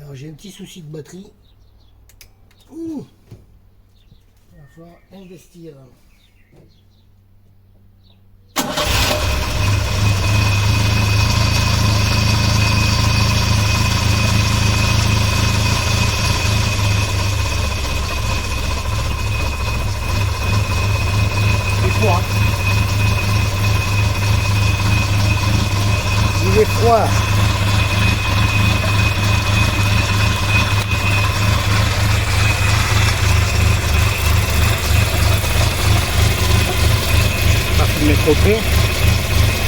Alors j'ai un petit souci de batterie. Ouh, il va falloir investir. Il est froid. Pas filmer trop près,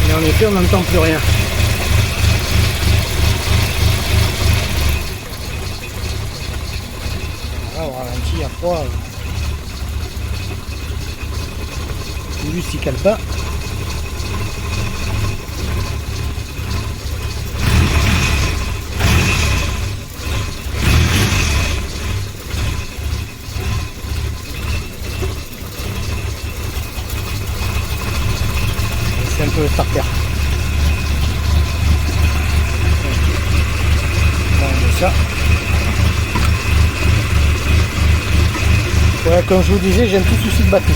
mais en effet on n'entend plus rien. Là, on ralentit à froid. Juste il cale pas. C'est un peu le starter. Bon, ça. Voilà, comme je vous disais, j'ai un petit souci de batterie.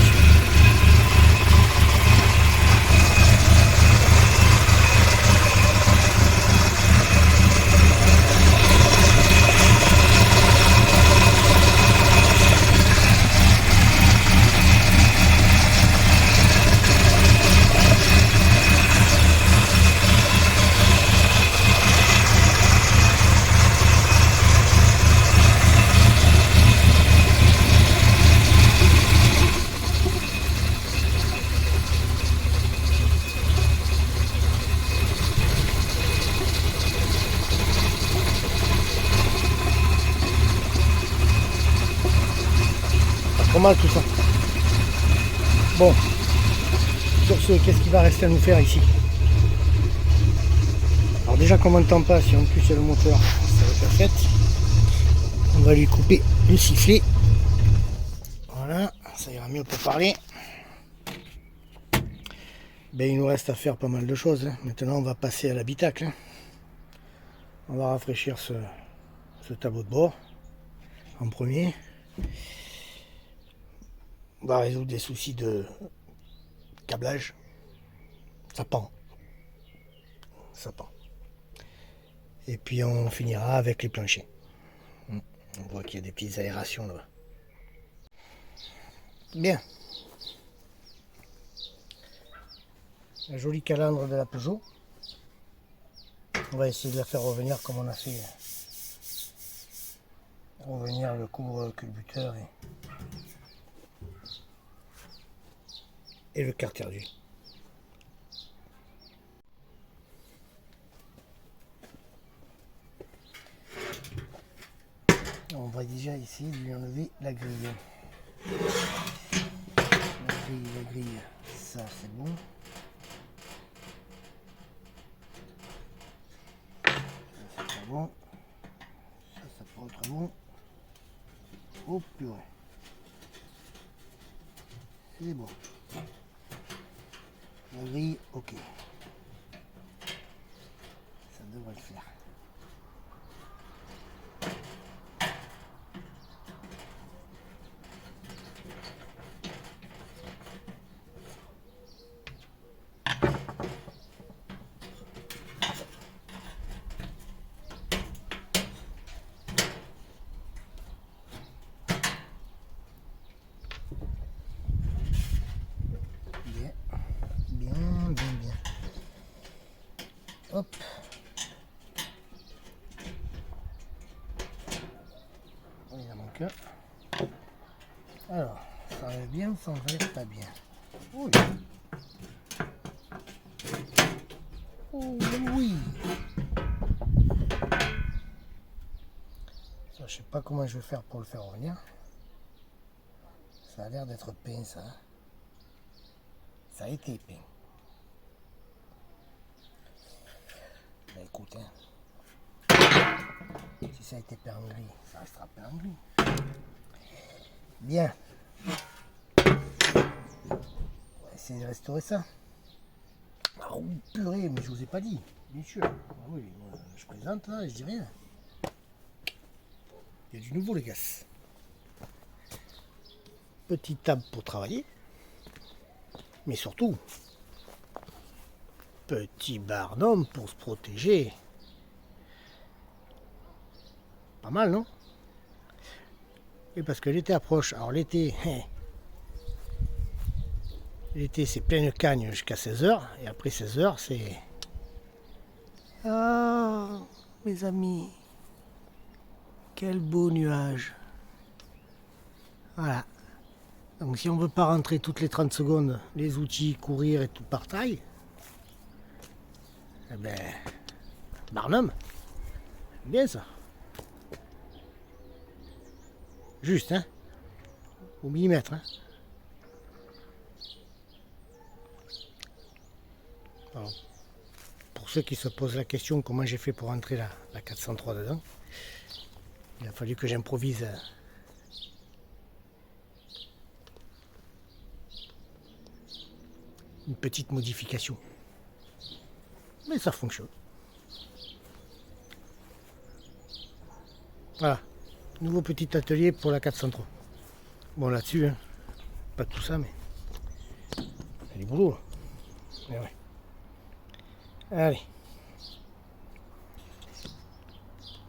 Mal tout ça. Bon, sur ce, qu'est-ce qu'il va rester à nous faire ici? Alors déjà qu'on m'entend pas, si en plus il y a le moteur, ça va être fait. On va lui couper le sifflet. Voilà, ça ira mieux pour parler. Ben, il nous reste à faire pas mal de choses. Maintenant on va passer à l'habitacle. On va rafraîchir ce tableau de bord en premier. On va résoudre des soucis de câblage. Ça pend. Ça pend. Et puis on finira avec les planchers. On voit qu'il y a des petites aérations là-bas. Bien. La jolie calandre de la Peugeot. On va essayer de la faire revenir comme on a fait. Revenir le couvre-culbuteur et le carter-dur. On va déjà essayer de lui enlever la grille. La grille, ça c'est bon. Ça c'est pas bon. Ça peut être bon. Oh purée. C'est bon. La grille, ok. Ça devrait le faire. Bien. Hop. Il en manque un. Alors, ça va bien ou ça va pas bien? Oui. Oh oui. Ça, je sais pas comment je vais faire pour le faire revenir. Ça a l'air d'être peint, ça. Ça a été peint. Ben, écoute, hein. Si ça a été peint en gris, ça restera peint en gris. Bien. On va essayer de restaurer ça. Oh purée, mais je vous ai pas dit, bien sûr. Ah oui, moi, je présente là, je dis rien. Il y a du nouveau les gars. Petite table pour travailler. Mais surtout, petit barnum pour se protéger. Pas mal, non? Et parce que l'été approche. Alors l'été, l'été c'est pleine cagne jusqu'à 16h. Et après 16h, c'est... Ah, mes amis, quel beau nuage. Voilà. Donc si on ne veut pas rentrer toutes les 30 secondes, les outils, courir et tout par taille, eh ben, Barnum, bien ça. Juste, hein, au millimètre, hein. Alors, pour ceux qui se posent la question comment j'ai fait pour entrer la 403 dedans, il a fallu que j'improvise une petite modification. Mais ça fonctionne. Voilà. Nouveau petit atelier pour la 403. Bon là-dessus, hein, pas tout ça, mais il y a du boulot là. Mais ouais. Allez.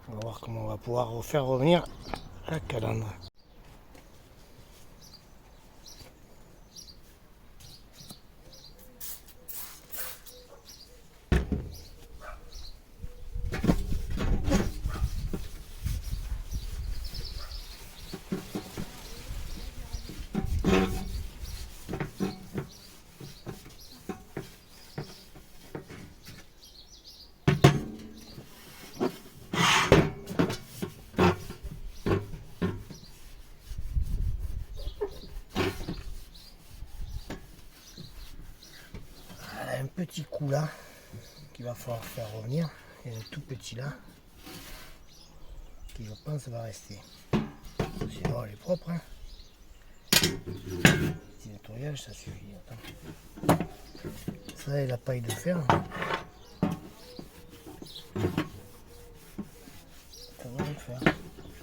On va voir comment on va pouvoir faire revenir la calandre. Un petit coup là qu'il va falloir faire revenir et un tout petit là qui je pense va rester. Sinon elle est propre, hein. Petit nettoyage ça suffit. Attends. Ça et la paille de fer, ça devrait le faire.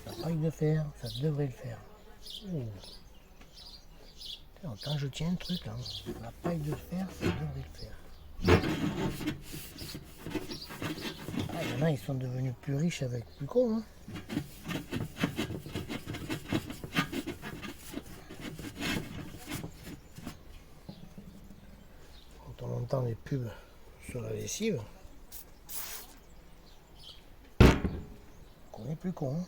La paille de fer, ça devrait le faire. Oh. Attends, je tiens un truc là. La paille de fer, ça devrait le faire. Ah, il y en a, ils sont devenus plus riches avec plus con, hein. Quand on entend les pubs sur la lessive, on est plus con, hein.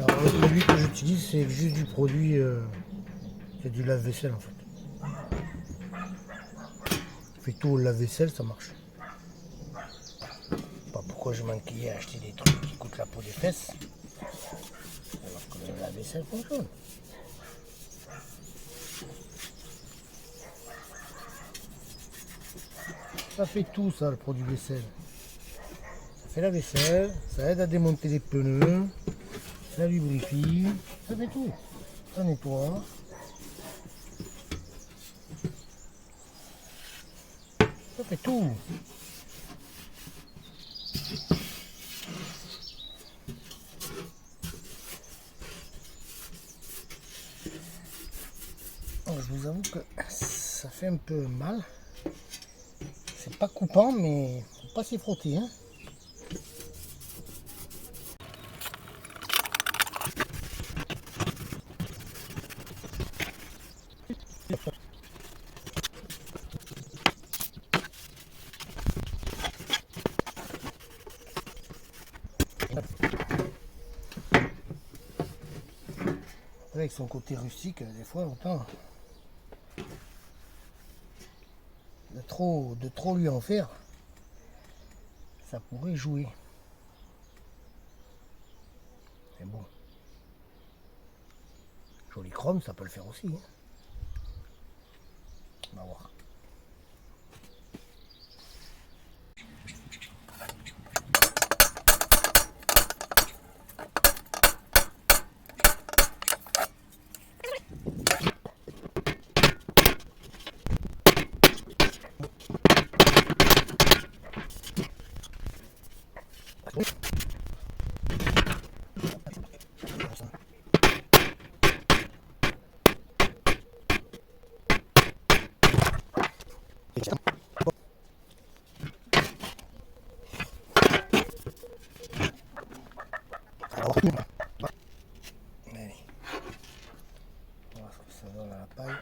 Alors le produit que j'utilise c'est juste du produit, c'est du lave-vaisselle en fait. Je fais tout au lave-vaisselle, ça marche. Pas pourquoi je m'enquillais à acheter des trucs qui coûtent la peau des fesses. Alors que le lave-vaisselle fonctionne. Ça fait tout ça le produit vaisselle. Ça fait la vaisselle, ça aide à démonter les pneus, ça lubrifie, ça fait tout. Ça nettoie. Ça fait tout. Alors, je vous avoue que ça fait un peu mal. C'est pas coupant, mais faut pas s'y frotter, hein. avec son côté rustique, des fois, autant de trop lui en faire, ça pourrait jouer. Mais bon, joli chrome, ça peut le faire aussi. Hein. On va voir. Allez, on va voir ce que ça donne à la paille.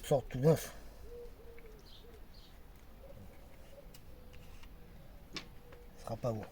Sort tout neuf. Ce sera pas beau.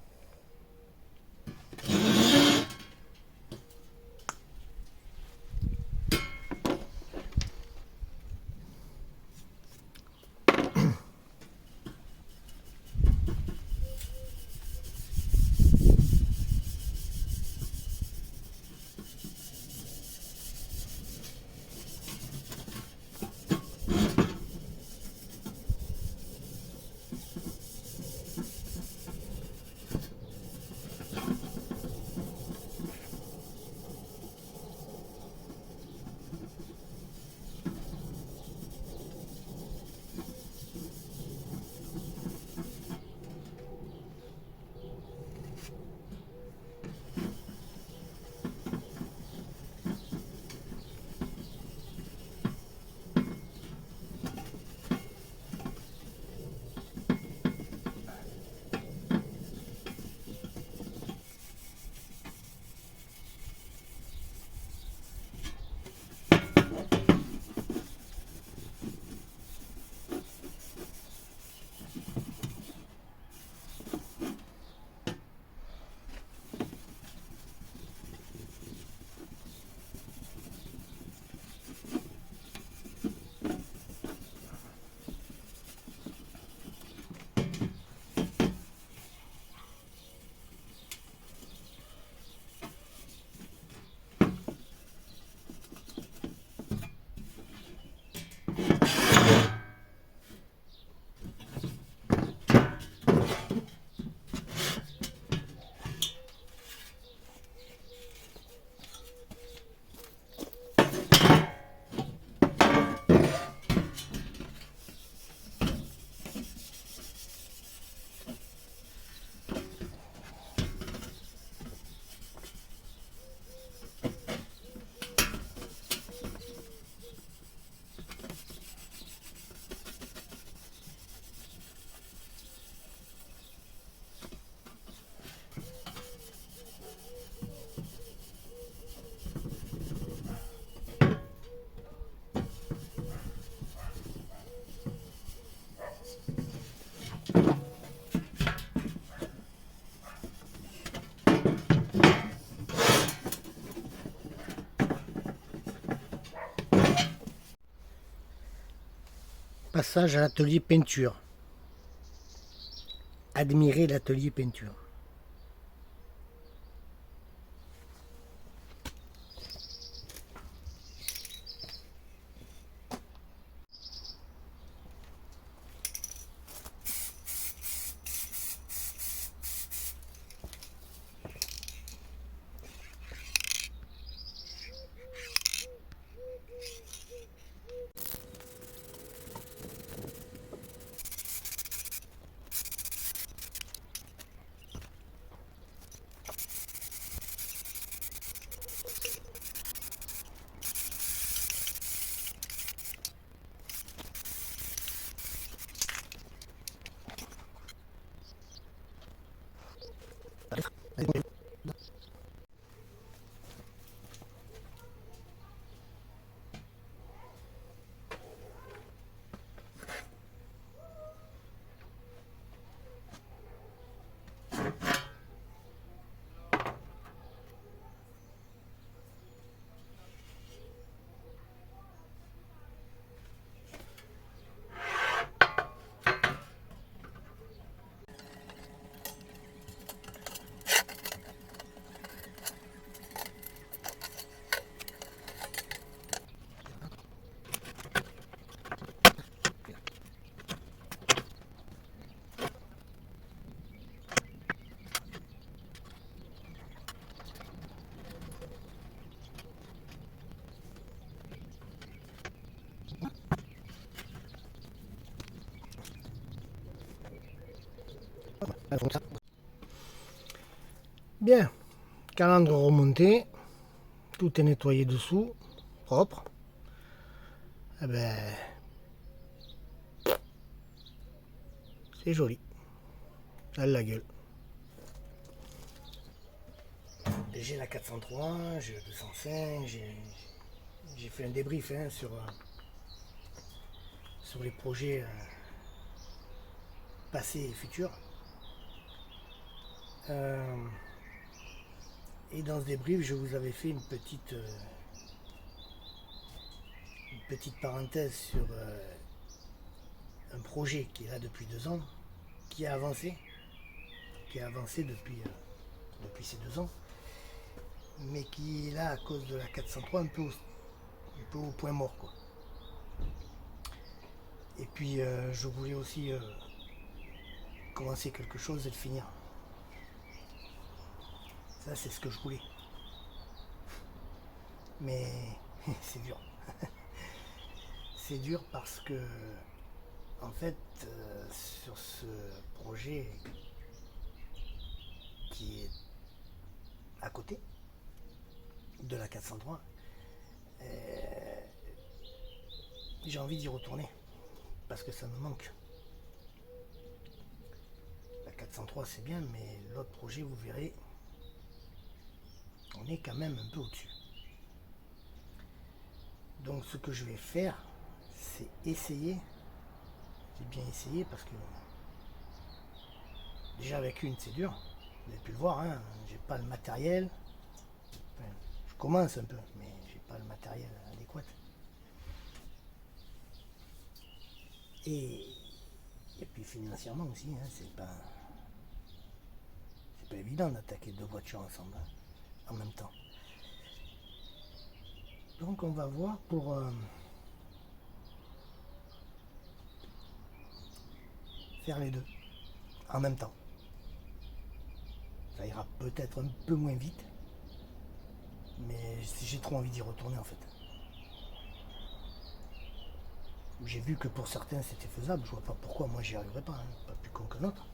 Passage à l'atelier peinture. Admirez l'atelier peinture. Bien, calandre remonté, tout est nettoyé dessous, propre. Eh ben, c'est joli, ça a la gueule. J'ai la 403, j'ai la 205, j'ai fait un débrief sur les projets passés et futurs. Et dans ce débrief, je vous avais fait une petite parenthèse sur un projet qui est là depuis 2 ans, qui a avancé depuis ces 2 ans, mais qui est là à cause de la 403 un peu au point mort, quoi. Et puis je voulais aussi commencer quelque chose et le finir. Ça, c'est ce que je voulais. Mais c'est dur. C'est dur parce que, en fait, sur ce projet qui est à côté de la 403, j'ai envie d'y retourner parce que ça me manque. La 403 c'est bien, mais l'autre projet, vous verrez, on est quand même un peu au-dessus. Donc ce que je vais faire, c'est essayer. J'ai bien essayé parce que déjà avec une c'est dur. Vous avez pu le voir, hein, j'ai pas le matériel. Enfin, je commence un peu, mais j'ai pas le matériel adéquat. Et puis financièrement aussi, hein, c'est pas évident d'attaquer 2 voitures ensemble, hein, en même temps. Donc on va voir pour faire les 2 en même temps. Ça ira peut-être un peu moins vite, mais j'ai trop envie d'y retourner en fait. J'ai vu que pour certains c'était faisable, je vois pas pourquoi moi j'y arriverai pas, hein, pas plus con qu'un autre.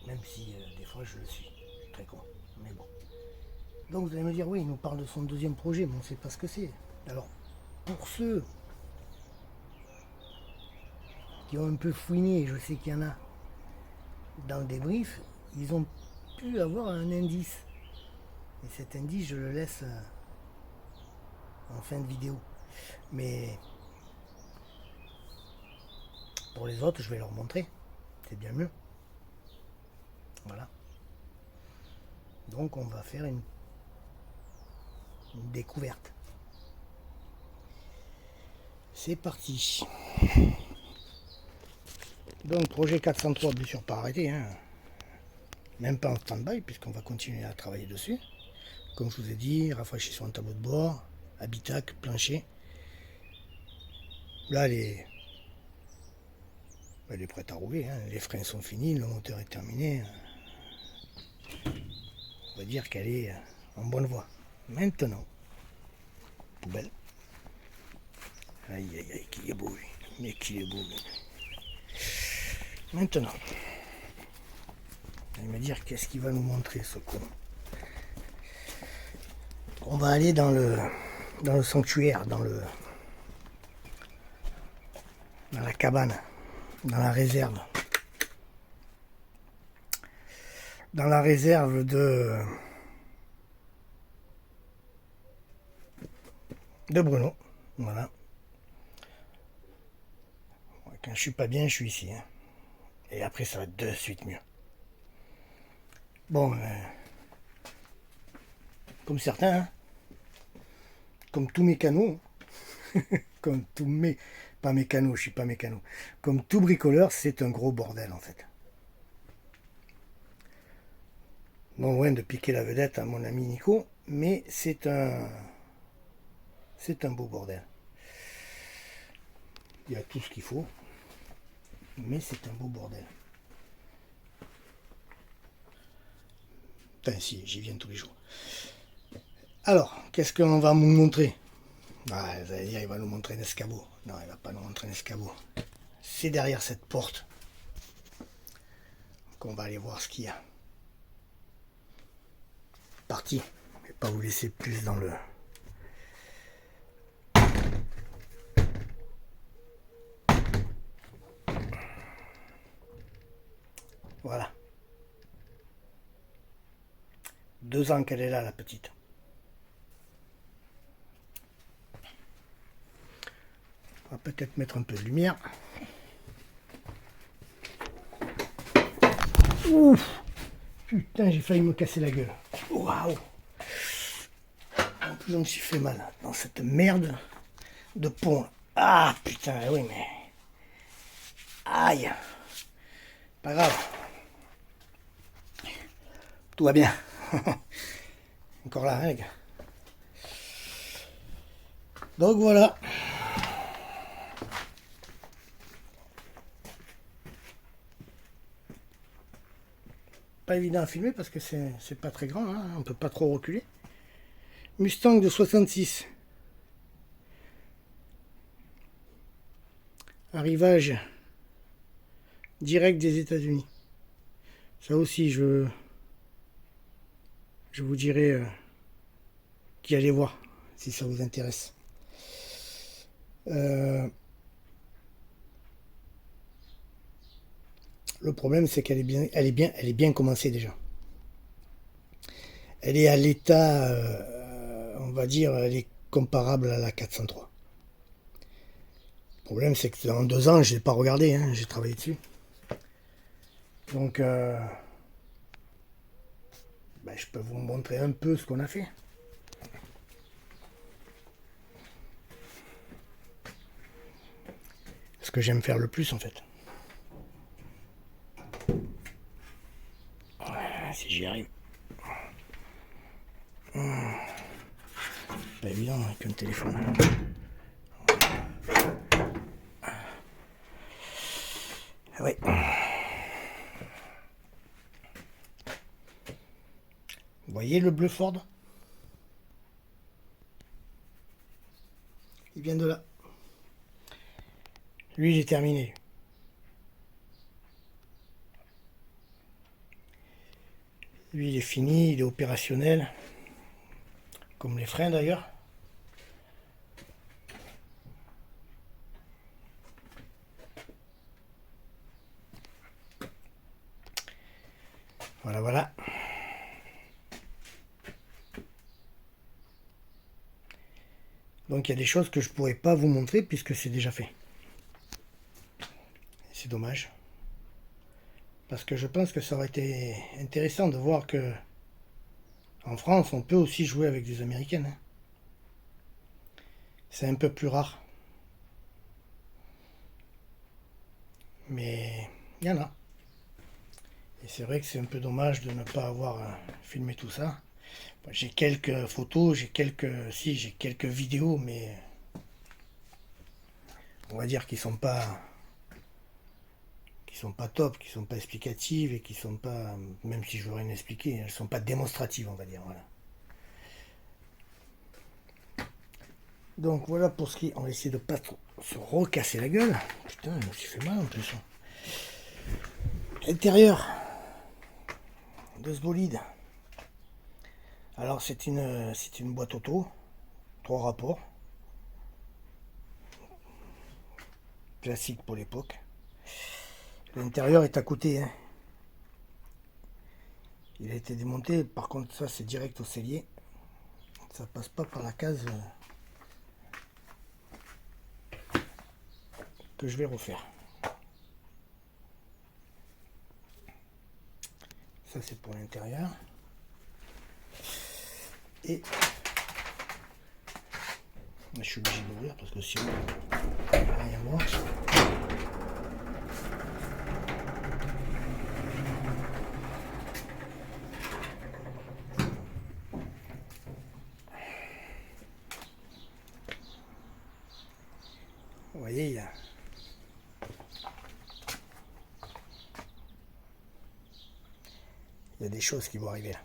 Même si des fois je le suis, très con, mais bon. Donc vous allez me dire, oui, il nous parle de son 2e projet, mais on ne sait pas ce que c'est. Alors, pour ceux qui ont un peu fouiné, et je sais qu'il y en a dans le débrief, ils ont pu avoir un indice. Et cet indice, je le laisse en fin de vidéo. Mais pour les autres, je vais leur montrer. C'est bien mieux. Voilà. Donc on va faire une découverte. C'est parti. Donc projet 403, bien sûr pas arrêté, hein. Même pas en stand-by, puisqu'on va continuer à travailler dessus. Comme je vous ai dit, rafraîchissement de tableau de bord, habitacle, plancher. Là, elle est prête à rouler, hein. Les freins sont finis, le moteur est terminé. On va dire qu'elle est en bonne voie. Maintenant, poubelle. Aïe, aïe, aïe, qu'il est beau, lui. Mais qu'il est beau, lui. Maintenant, vous allez me dire qu'est-ce qu'il va nous montrer, ce con. On va aller dans le sanctuaire, dans la cabane, dans la réserve. Dans la réserve de Bruno. Voilà. Quand je suis pas bien, je suis ici, hein. Et après, ça va être de suite mieux. Bon, comme certains, hein, comme tous mes canaux, comme tous mes... Pas mécano, je suis pas mécano. Comme tout bricoleur, c'est un gros bordel en fait. Non loin de piquer la vedette à mon ami Nico, mais c'est un beau bordel. Il y a tout ce qu'il faut, mais c'est un beau bordel. Enfin si, j'y viens tous les jours. Alors, qu'est-ce qu'on va nous montrer? Ah, vous allez dire, il va nous montrer un escabeau. Non, il va pas nous montrer un escabeau. C'est derrière cette porte. qu'on va aller voir ce qu'il y a. Parti. Je vais pas vous laisser plus dans le... Voilà. 2 ans qu'elle est là, la petite. On va peut-être mettre un peu de lumière. Ouf! Putain, j'ai failli me casser la gueule. Waouh! En plus, je me suis fait mal dans cette merde de pont. Ah, putain, oui, mais... Aïe! Pas grave. Tout va bien. Encore la règle. Donc voilà. Pas évident à filmer parce que c'est pas très grand, hein, on peut pas trop reculer. Mustang de 66. Arrivage direct des États-Unis. Ça aussi, je vous dirai qui allez voir si ça vous intéresse. Le problème, c'est qu'elle est bien commencée déjà. Elle est à l'état, on va dire, elle est comparable à la 403. Le problème, c'est que dans 2 ans, je l'ai pas regardé, hein, j'ai travaillé dessus. Donc, je peux vous montrer un peu ce qu'on a fait. Ce que j'aime faire le plus, en fait. Voilà, si j'y arrive. Pas évident avec un téléphone. Oui. Vous voyez le bleu Ford? Il vient de là. Lui, j'ai terminé. Lui, il est fini, il est opérationnel. Comme les freins d'ailleurs. Voilà, voilà. Donc il y a des choses que je ne pourrais pas vous montrer puisque c'est déjà fait. C'est dommage. Parce que je pense que ça aurait été intéressant de voir que en France, on peut aussi jouer avec des américaines. Hein. C'est un peu plus rare. Mais il y en a. Et c'est vrai que c'est un peu dommage de ne pas avoir filmé tout ça. J'ai quelques photos, j'ai quelques vidéos, mais on va dire qu'ils sont pas top, qui sont pas explicatives et qui sont pas, même si je veux rien expliquer, elles sont pas démonstratives, on va dire. Voilà. Donc voilà pour ce qui est, on va essayer de pas trop se recasser la gueule. Putain, je me suis fait mal en plus. L'intérieur de ce bolide. Alors c'est une boîte auto, 3 rapports. Classique pour l'époque. L'intérieur est à côté. Hein. Il a été démonté, par contre ça c'est direct au cellier. Ça passe pas par la case que je vais refaire. Ça c'est pour l'intérieur. Et je suis obligé d'ouvrir parce que sinon il n'y a rien à voir. Vous voyez, il y a des choses qui vont arriver là.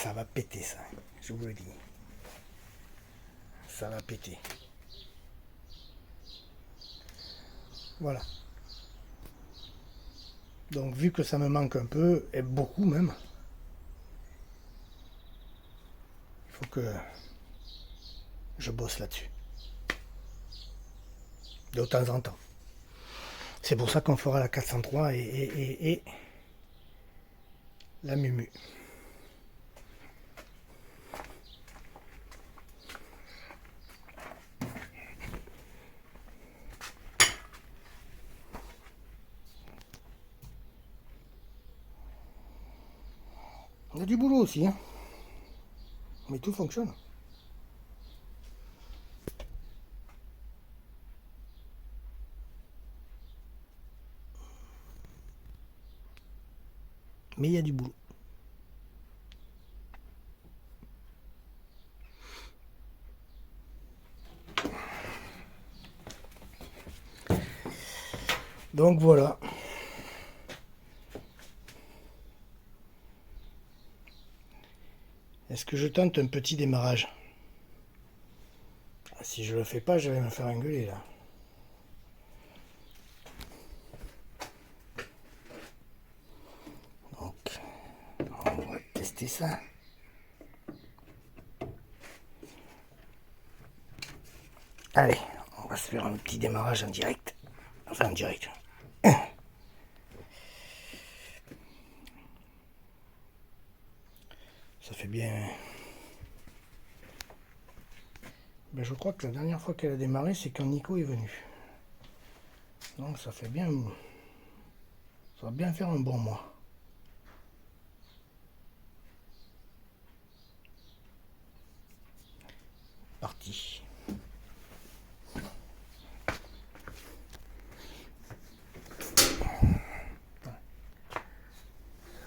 Ça va péter ça, je vous le dis. Ça va péter. Voilà. Donc vu que ça me manque un peu, et beaucoup même, il faut que je bosse là-dessus. De temps en temps. C'est pour ça qu'on fera la 403 et la Mumu. Il y a du boulot aussi, hein. Mais tout fonctionne. Mais il y a du boulot. Donc voilà. Est-ce que je tente un petit démarrage? Si je le fais pas, je vais me faire engueuler là. Donc, on va tester ça. Allez, on va se faire un petit démarrage en direct. Enfin, en direct. Ça fait bien... Ben, je crois que la dernière fois qu'elle a démarré, c'est quand Nico est venu. Donc ça fait bien... Ça va bien faire un bon mois. Parti.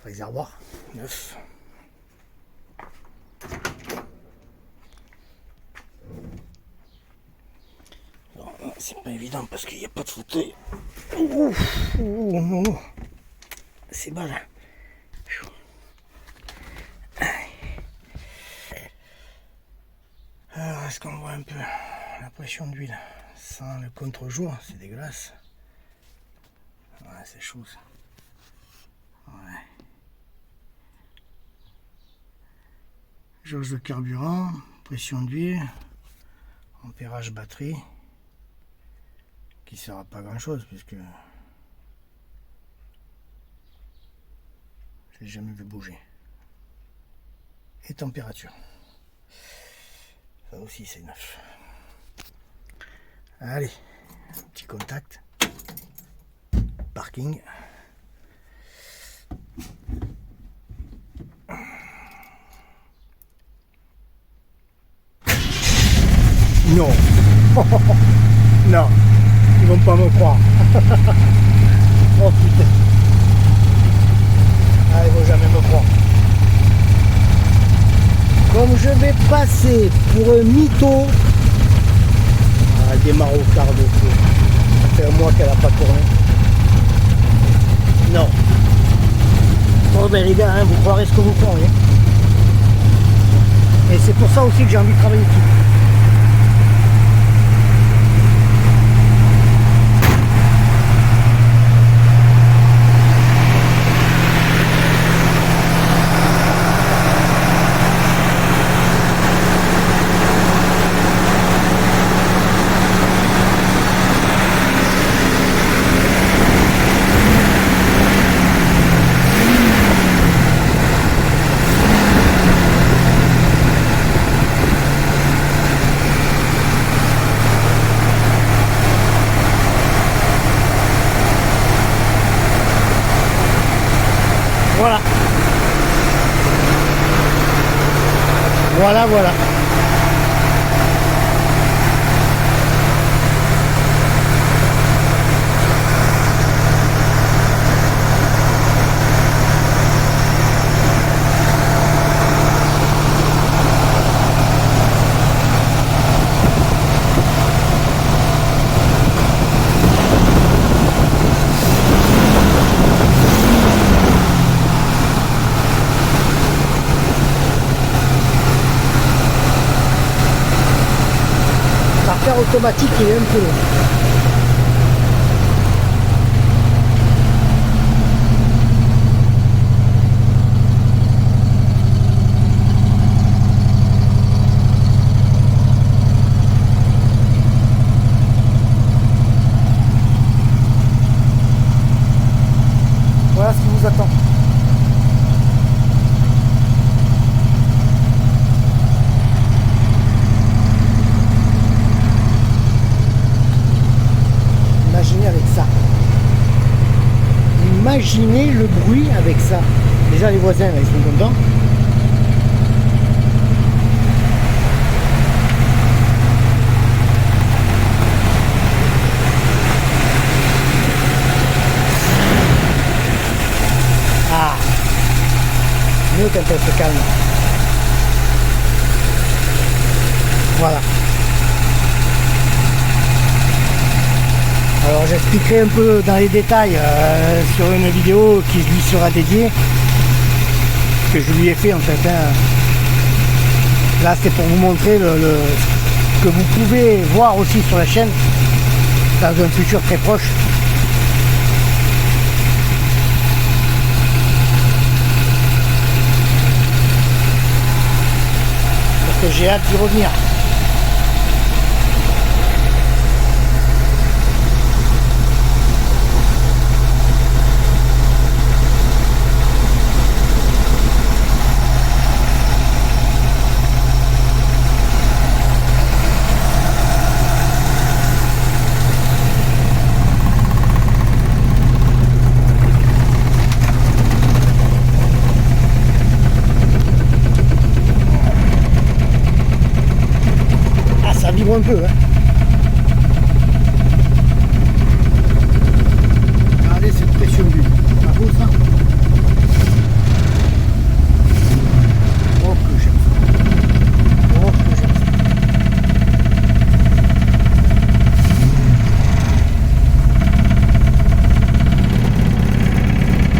Réservoir neuf. C'est pas évident parce qu'il n'y a pas de fauteuil. Non. C'est bas là. Alors, est-ce qu'on voit un peu la pression d'huile sans le contre-jour? C'est dégueulasse. Ouais, c'est chaud ça. Ouais. Jauge de carburant, pression d'huile, ampérage batterie, qui sert à pas grand chose puisque je l'ai jamais vu bouger. Et température. Ça aussi c'est neuf. Allez, un petit contact. Parking. Non. Non, ils vont pas me croire. Oh putain. Ah, ils vont jamais me croire. Comme je vais passer pour un mytho. Ah, elle démarre au quart de tour. Ça fait un mois qu'elle n'a pas tourné. Non. Bon ben les gars, hein, vous croirez ce que vous croirez. Et c'est pour ça aussi que j'ai envie de travailler dessus. Voilà. Voilà. automatique il est un peu long. Voilà ce qui vous attend. Imaginez avec ça. Imaginez le bruit avec ça. Déjà les voisins là, ils sont contents. Ah, mieux quand elle se calme. Voilà. Alors j'expliquerai un peu dans les détails sur une vidéo qui lui sera dédiée, que je lui ai fait en fait. Hein. Là c'est pour vous montrer que vous pouvez voir aussi sur la chaîne dans un futur très proche. Parce que j'ai hâte d'y revenir. Un peu, hein. Regardez cette pression d'huile, pas beau ça? Oh que j'aime ça. Oh que j'aime ça.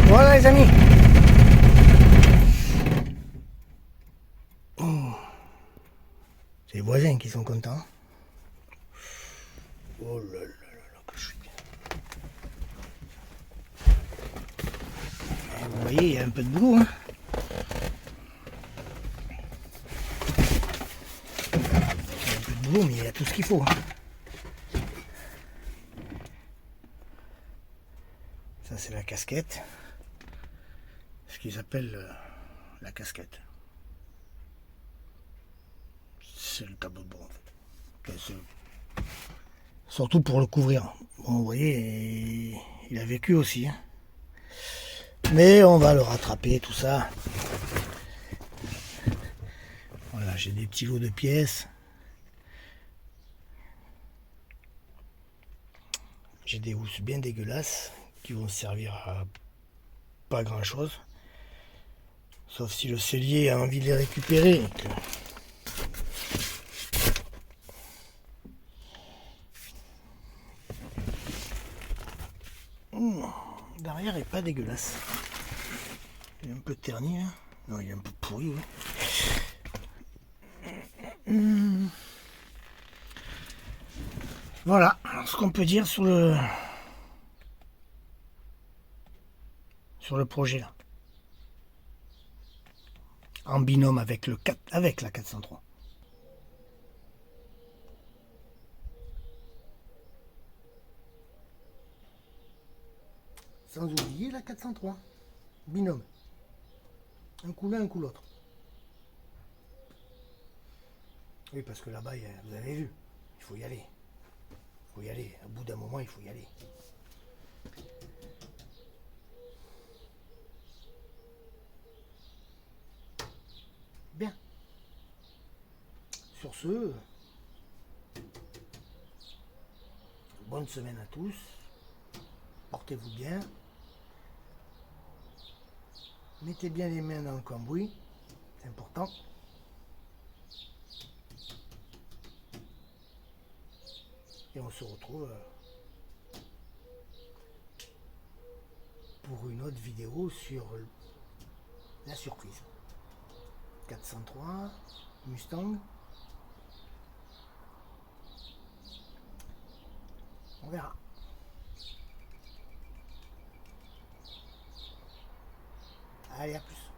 Voilà les amis. Oh. C'est les voisins qui sont contents. Oh là là là, que je suis bien. Vous voyez, il y a un peu de boulot. Hein. Il y a un peu de boulot, mais il y a tout ce qu'il faut. Hein. Ça, c'est la casquette. Ce qu'ils appellent la casquette. C'est le tableau de bord, en fait. Surtout pour le couvrir. Bon, vous voyez, il a vécu aussi. Hein. Mais on va le rattraper, tout ça. Voilà, j'ai des petits lots de pièces. J'ai des housses bien dégueulasses qui vont servir à pas grand chose. Sauf si le sellier a envie de les récupérer. L'arrière est pas dégueulasse. Il est un peu terni. Hein. Non, il est un peu pourri. Oui. Voilà ce qu'on peut dire sur le projet là. En binôme avec la 403. Sans oublier la 403. Binôme. Un coup l'un, un coup l'autre. Oui, parce que là-bas, vous avez vu, il faut y aller. Il faut y aller. Au bout d'un moment, il faut y aller. Bien. Sur ce, bonne semaine à tous. Portez-vous bien. Mettez bien les mains dans le cambouis. C'est important. Et on se retrouve pour une autre vidéo sur la surprise. 403 Mustang. On verra. Allez, à plus.